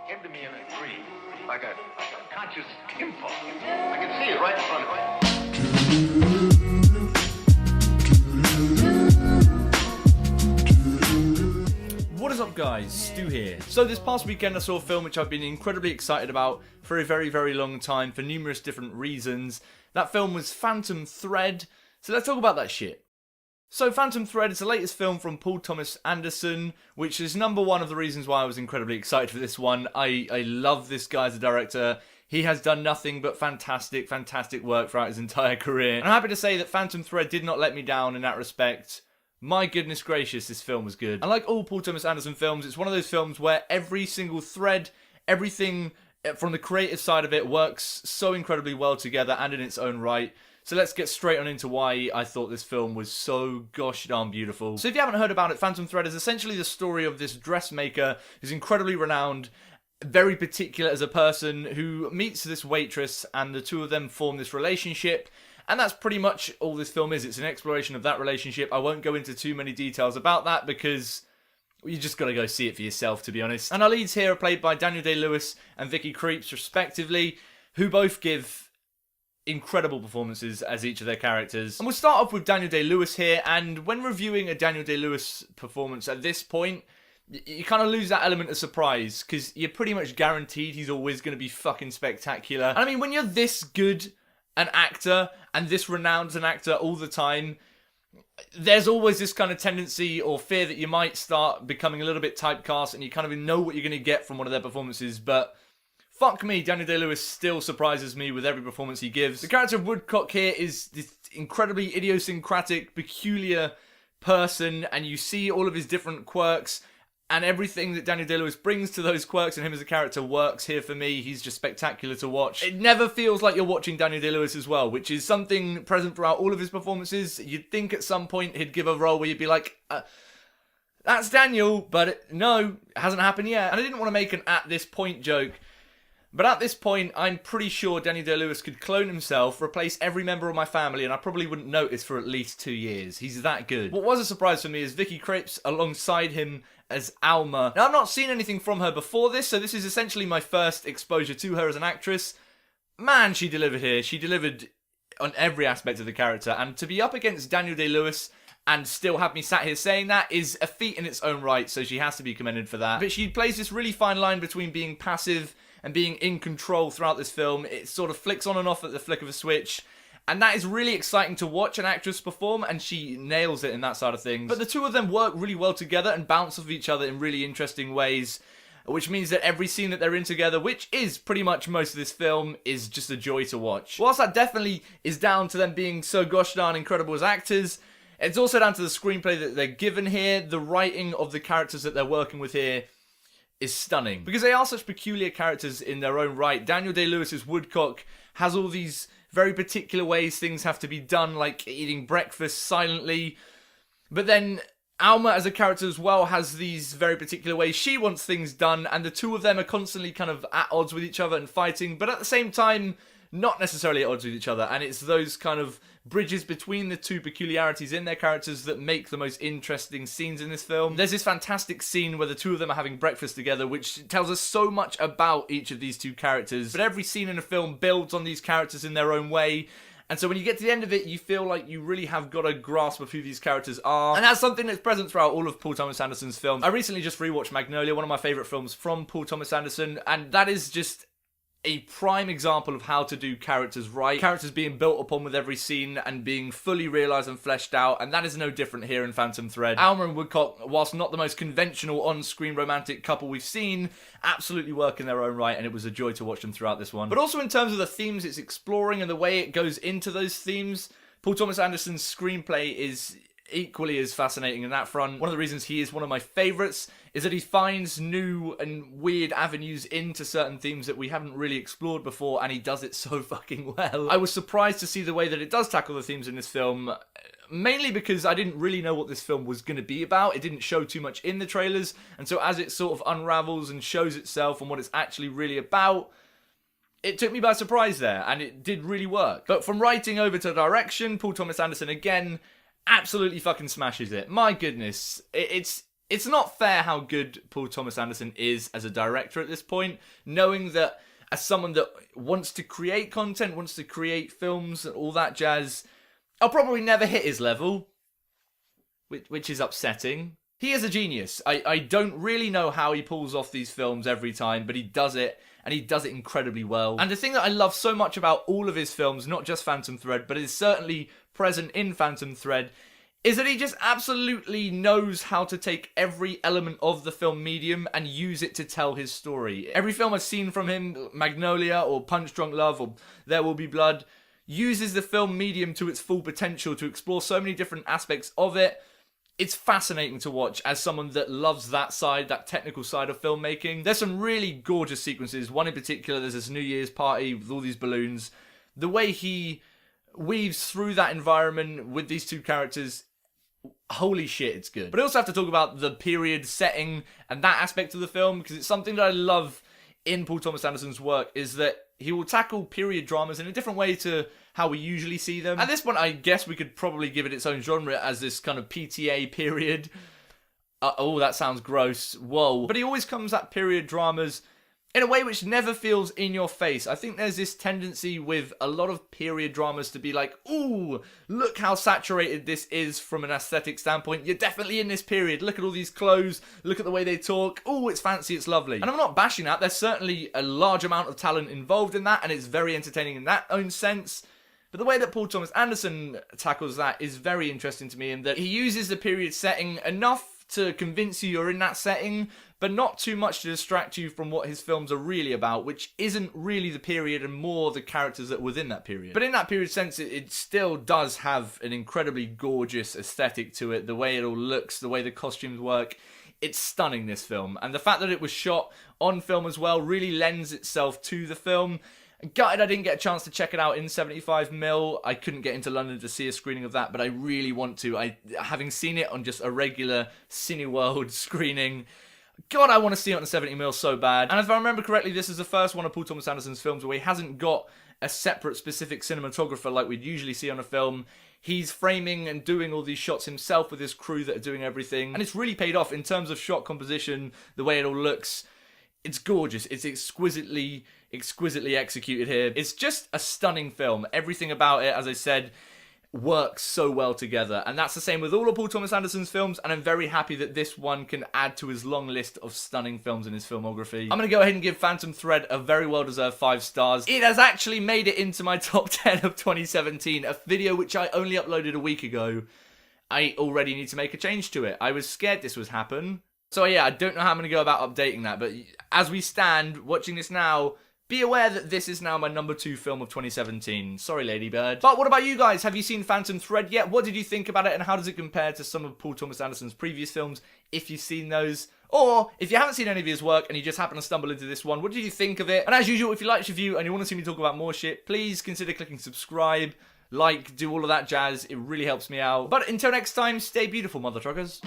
came to me in a dream, like a conscious impulse. I can see it right in front of me. What is up, guys? Stu here. So this past weekend I saw a film which I've been incredibly excited about for a very, very long time for numerous different reasons. That film was Phantom Thread. So let's talk about that shit. So Phantom Thread is the latest film from Paul Thomas Anderson, which is number one of the reasons why I was incredibly excited for this one. I love this guy as a director. He has done nothing but fantastic work throughout his entire career. And I'm happy to say that Phantom Thread did not let me down in that respect. My goodness gracious, this film was good. And like all Paul Thomas Anderson films, it's one of those films where every single thread, everything from the creative side of it works so incredibly well together and in its own right. So let's get straight on into why I thought this film was so gosh darn beautiful. So if you haven't heard about it, Phantom Thread is essentially the story of this dressmaker who's incredibly renowned, very particular as a person, who meets this waitress and the two of them form this relationship. And that's pretty much all this film is. It's an exploration of that relationship. I won't go into too many details about that because you just gotta go see it for yourself, to be honest. And our leads here are played by Daniel Day-Lewis and Vicky Krieps, respectively, who both give incredible performances as each of their characters. And we'll start off with Daniel Day-Lewis here, and when reviewing a Daniel Day-Lewis performance at this point, you kind of lose that element of surprise, because you're pretty much guaranteed he's always going to be fucking spectacular. And I mean, when you're this good an actor, and this renowned as an actor all the time, there's always this kind of tendency or fear that you might start becoming a little bit typecast, and you kind of know what you're going to get from one of their performances, but fuck me, Daniel Day-Lewis still surprises me with every performance he gives. The character of Woodcock here is this incredibly idiosyncratic, peculiar person, and you see all of his different quirks, and everything that Daniel Day-Lewis brings to those quirks and him as a character works here for me. He's just spectacular to watch. It never feels like you're watching Daniel Day-Lewis as well, which is something present throughout all of his performances. You'd think at some point he'd give a role where you'd be like, that's Daniel, but no, it hasn't happened yet. And I didn't want to make an at this point joke, but at this point, I'm pretty sure Daniel Day-Lewis could clone himself, replace every member of my family, and I probably wouldn't notice for at least 2 years. He's that good. What was a surprise for me is Vicky Krieps alongside him as Alma. Now, I've not seen anything from her before this, so this is essentially my first exposure to her as an actress. Man, she delivered here. She delivered on every aspect of the character, and to be up against Daniel Day-Lewis and still have me sat here saying that is a feat in its own right, so she has to be commended for that. But she plays this really fine line between being passive and being in control throughout this film. It sort of flicks on and off at the flick of a switch, and that is really exciting to watch an actress perform, and she nails it in that side of things. But the two of them work really well together and bounce off each other in really interesting ways, which means that every scene that they're in together, which is pretty much most of this film, is just a joy to watch. Whilst that definitely is down to them being so gosh darn incredible as actors, it's also down to the screenplay that they're given here. The writing of the characters that they're working with here is stunning, because they are such peculiar characters in their own right. Daniel Day-Lewis's Woodcock has all these very particular ways things have to be done, like eating breakfast silently. But then Alma as a character as well has these very particular ways she wants things done, and the two of them are constantly kind of at odds with each other and fighting, but at the same time not necessarily at odds with each other. And it's those kind of bridges between the two peculiarities in their characters that make the most interesting scenes in this film. There's this fantastic scene where the two of them are having breakfast together, which tells us so much about each of these two characters. But every scene in a film builds on these characters in their own way. And so when you get to the end of it, you feel like you really have got a grasp of who these characters are. And that's something that's present throughout all of Paul Thomas Anderson's films. I recently just rewatched Magnolia, one of my favourite films from Paul Thomas Anderson, and that is just a prime example of how to do characters right. Characters being built upon with every scene and being fully realised and fleshed out, and that is no different here in Phantom Thread. Alma and Woodcock, whilst not the most conventional on-screen romantic couple we've seen, absolutely work in their own right, and it was a joy to watch them throughout this one. But also in terms of the themes it's exploring and the way it goes into those themes, Paul Thomas Anderson's screenplay is equally as fascinating in that front. One of the reasons he is one of my favourites is that he finds new and weird avenues into certain themes that we haven't really explored before, and he does it so fucking well. I was surprised to see the way that it does tackle the themes in this film, mainly because I didn't really know what this film was going to be about. It didn't show too much in the trailers, and so as it sort of unravels and shows itself and what it's actually really about, it took me by surprise there, and it did really work. But from writing over to direction, Paul Thomas Anderson again absolutely fucking smashes it. My goodness, it's It's not fair how good Paul Thomas Anderson is as a director at this point, knowing that as someone that wants to create content, wants to create films, all that jazz, I'll probably never hit his level, which is upsetting. He is a genius. I don't really know how he pulls off these films every time, but he does it, and he does it incredibly well. And the thing that I love so much about all of his films, not just Phantom Thread, but is certainly present in Phantom Thread, is that he just absolutely knows how to take every element of the film medium and use it to tell his story. Every film I've seen from him, Magnolia or Punch Drunk Love or There Will Be Blood, uses the film medium to its full potential to explore so many different aspects of it. It's fascinating to watch as someone that loves that side, that technical side of filmmaking. There's some really gorgeous sequences. One in particular, there's this New Year's party with all these balloons. The way he weaves through that environment with these two characters, holy shit, it's good. But I also have to talk about the period setting and that aspect of the film, because it's something that I love in Paul Thomas Anderson's work, is that he will tackle period dramas in a different way to how we usually see them. At this point, I guess we could probably give it its own genre as this kind of PTA period. Oh, that sounds gross. Whoa. But he always comes at period dramas in a way which never feels in your face. I think there's this tendency with a lot of period dramas to be like, ooh, look how saturated this is from an aesthetic standpoint. You're definitely in this period. Look at all these clothes. Look at the way they talk. Ooh, it's fancy, it's lovely. And I'm not bashing that. There's certainly a large amount of talent involved in that, and it's very entertaining in that own sense. But the way that Paul Thomas Anderson tackles that is very interesting to me, in that he uses the period setting enough to convince you you're in that setting, but not too much to distract you from what his films are really about, which isn't really the period and more the characters that are within that period. But in that period sense, it still does have an incredibly gorgeous aesthetic to it. The way it all looks, the way the costumes work, it's stunning, this film. And the fact that it was shot on film as well really lends itself to the film. Gutted I didn't get a chance to check it out in 75mm. I couldn't get into London to see a screening of that, but I really want to. Having seen it on just a regular Cineworld screening, God, I want to see it on a 70mm so bad. And if I remember correctly, this is the first one of Paul Thomas Anderson's films where he hasn't got a separate specific cinematographer like we'd usually see on a film. He's framing and doing all these shots himself with his crew that are doing everything. And it's really paid off in terms of shot composition, the way it all looks. It's gorgeous. It's exquisitely executed here. It's just a stunning film. Everything about it, as I said, works so well together. And that's the same with all of Paul Thomas Anderson's films, and I'm very happy that this one can add to his long list of stunning films in his filmography. I'm going to go ahead and give Phantom Thread a very well-deserved 5 stars. It has actually made it into my top 10 of 2017, a video which I only uploaded a week ago. I already need to make a change to it. I was scared this would happen. So yeah, I don't know how I'm going to go about updating that, but as we stand, watching this now, be aware that this is now my number 2 film of 2017. Sorry, Ladybird. But what about you guys? Have you seen Phantom Thread yet? What did you think about it, and how does it compare to some of Paul Thomas Anderson's previous films, if you've seen those? Or, if you haven't seen any of his work and you just happen to stumble into this one, what did you think of it? And as usual, if you liked this review and you want to see me talk about more shit, please consider clicking subscribe, like, do all of that jazz. It really helps me out. But until next time, stay beautiful, mother truckers.